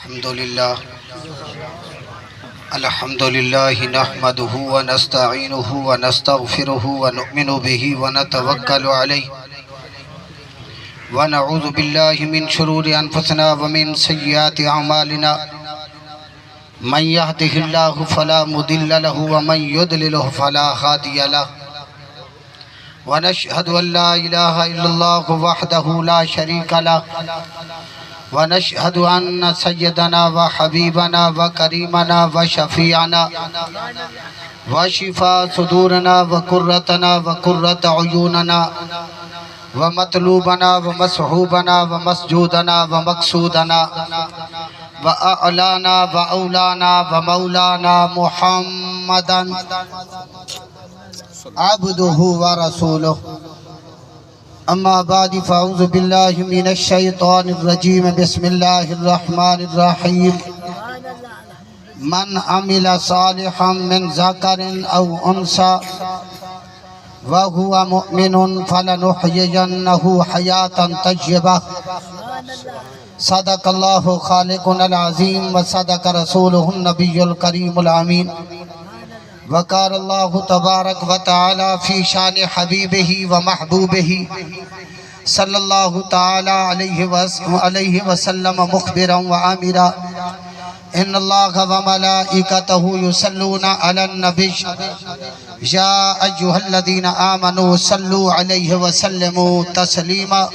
الحمد لله نحمده ونستعينه ونستغفره ونؤمن به ونتوكل عليه ونعوذ بالله من شرور أنفسنا ومن سيئات أعمالنا من يهده الله فلا مضل له ومن يضلله فلا هادي له ونشهد أن لا إله إلا الله وحده لا شريك له ونشهد أن سيدنا وحبيبنا وكريمنا وشفيعنا وشفاء صدورنا وقرتنا وقرة عيوننا ومطلوبنا ومصحوبنا ومسجودنا ومقصودنا وأعلانا وأولانا ومولانا محمدا عبده ورسوله. أما بعد فأعوذ بالله من الشيطان الرجيم. بسم الله الرحمن الرحيم. من عمل صالحا من ذكر أو أنثى وهو مؤمن فلنحيينه حياة طيبة. صدق الله خالقنا العظيم وصدق رسوله النبي الكريم الأمين. وقال الله تبارك وتعالى في شان حبيبه ومحبوبه صلى الله تعالى عليه وسلم مخبرا وآمرا إن الله وملائكته يصلون على النبي يا أيها الذين آمنوا صلوا عليه وسلموا تسليما.